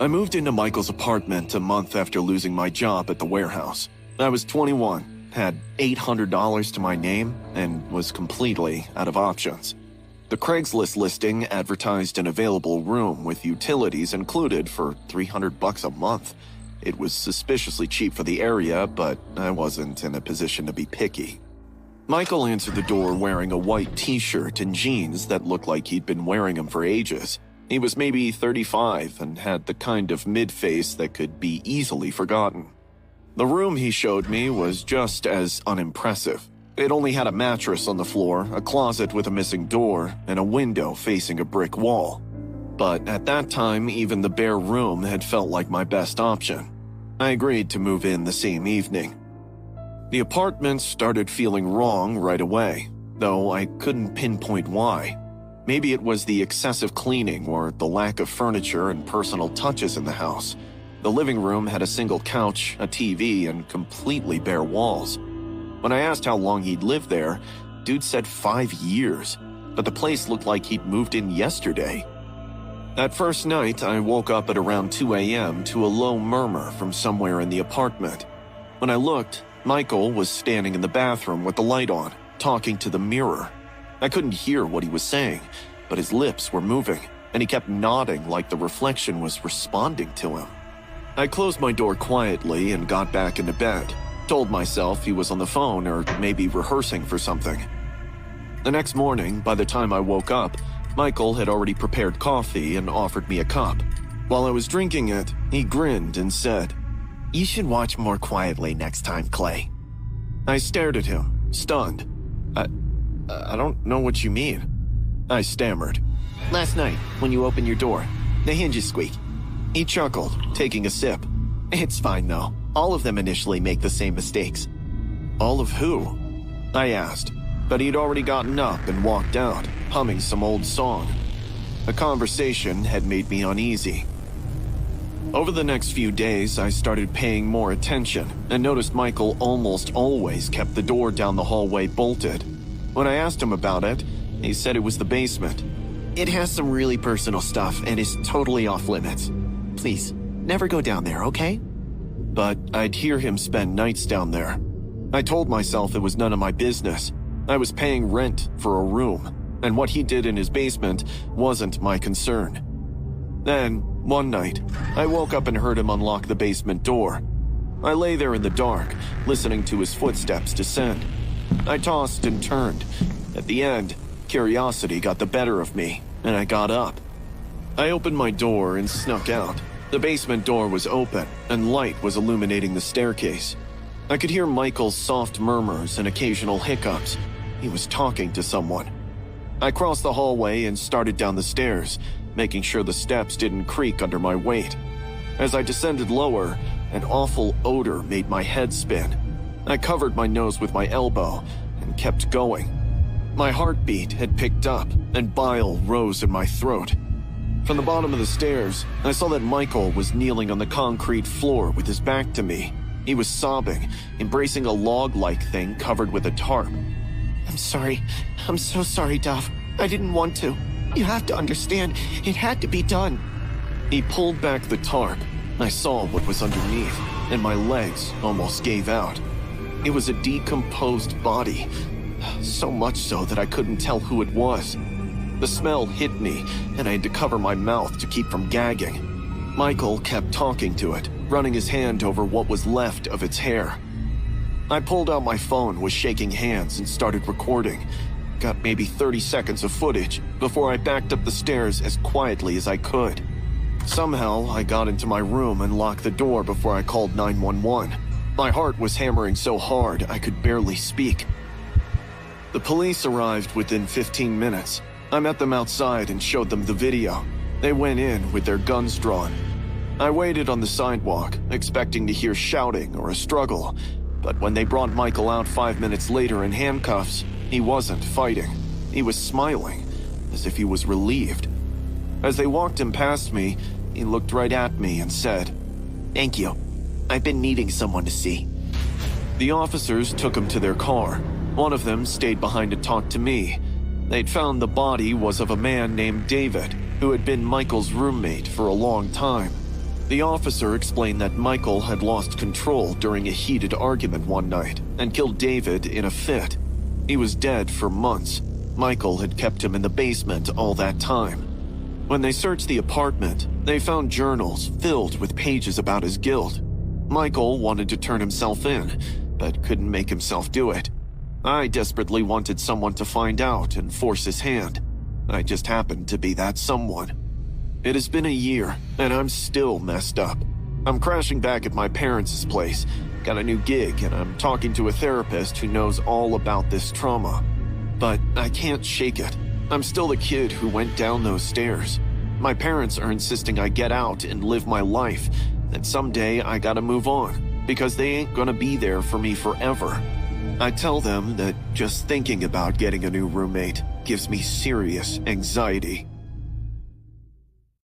I moved into Michael's apartment a month after losing my job at the warehouse. I was 21, had $800 to my name, and was completely out of options. The Craigslist listing advertised an available room with utilities included for $300 a month. It was suspiciously cheap for the area, but I wasn't in a position to be picky. Michael answered the door wearing a white t-shirt and jeans that looked like he'd been wearing them for ages. He was maybe 35 and had the kind of mid-face that could be easily forgotten. The room he showed me was just as unimpressive. It only had a mattress on the floor, a closet with a missing door, and a window facing a brick wall. But at that time, even the bare room had felt like my best option. I agreed to move in the same evening. The apartment started feeling wrong right away, though I couldn't pinpoint why. Maybe it was the excessive cleaning or the lack of furniture and personal touches in the house. The living room had a single couch, a TV, and completely bare walls. When I asked how long he'd lived there, dude said 5 years, but the place looked like he'd moved in yesterday. That first night, I woke up at around 2 a.m. to a low murmur from somewhere in the apartment. When I looked, Michael was standing in the bathroom with the light on, talking to the mirror. I couldn't hear what he was saying, but his lips were moving, and he kept nodding like the reflection was responding to him. I closed my door quietly and got back into bed, told myself he was on the phone or maybe rehearsing for something. The next morning, by the time I woke up, Michael had already prepared coffee and offered me a cup. While I was drinking it, he grinned and said, "You should watch more quietly next time, Clay." I stared at him, stunned. I don't know what you mean. I stammered. "Last night, when you opened your door, the hinges squeak." He chuckled, taking a sip. "It's fine, though. All of them initially make the same mistakes." "All of who?" I asked, but he'd already gotten up and walked out, humming some old song. The conversation had made me uneasy. Over the next few days, I started paying more attention and noticed Michael almost always kept the door down the hallway bolted. When I asked him about it, he said it was the basement. "It has some really personal stuff and is totally off limits. Please, never go down there, okay?" But I'd hear him spend nights down there. I told myself it was none of my business. I was paying rent for a room, and what he did in his basement wasn't my concern. Then, one night, I woke up and heard him unlock the basement door. I lay there in the dark, listening to his footsteps descend. I tossed and turned. At the end, curiosity got the better of me, and I got up. I opened my door and snuck out. The basement door was open, and light was illuminating the staircase. I could hear Michael's soft murmurs and occasional hiccups. He was talking to someone. I crossed the hallway and started down the stairs, making sure the steps didn't creak under my weight. As I descended lower, an awful odor made my head spin. I covered my nose with my elbow and kept going. My heartbeat had picked up, and bile rose in my throat. From the bottom of the stairs, I saw that Michael was kneeling on the concrete floor with his back to me. He was sobbing, embracing a log-like thing covered with a tarp. "I'm sorry. I'm so sorry, Duff. I didn't want to. You have to understand, it had to be done." He pulled back the tarp. I saw what was underneath, and my legs almost gave out. It was a decomposed body, so much so that I couldn't tell who it was. The smell hit me, and I had to cover my mouth to keep from gagging. Michael kept talking to it, running his hand over what was left of its hair. I pulled out my phone with shaking hands and started recording. Got maybe 30 seconds of footage before I backed up the stairs as quietly as I could. Somehow, I got into my room and locked the door before I called 911. My heart was hammering so hard I could barely speak. The police arrived within 15 minutes. I met them outside and showed them the video. They went in with their guns drawn. I waited on the sidewalk, expecting to hear shouting or a struggle, but when they brought Michael out 5 minutes later in handcuffs, he wasn't fighting. He was smiling, as if he was relieved. As they walked him past me, he looked right at me and said, "Thank you. I've been needing someone to see." The officers took him to their car. One of them stayed behind to talk to me. They'd found the body was of a man named David, who had been Michael's roommate for a long time. The officer explained that Michael had lost control during a heated argument one night and killed David in a fit. He was dead for months. Michael had kept him in the basement all that time. When they searched the apartment, they found journals filled with pages about his guilt. Michael wanted to turn himself in, but couldn't make himself do it. I desperately wanted someone to find out and force his hand. I just happened to be that someone. It has been a year, and I'm still messed up. I'm crashing back at my parents' place, got a new gig, and I'm talking to a therapist who knows all about this trauma. But I can't shake it. I'm still the kid who went down those stairs. My parents are insisting I get out and live my life, that someday I gotta move on, because they ain't gonna be there for me forever. I tell them that just thinking about getting a new roommate gives me serious anxiety.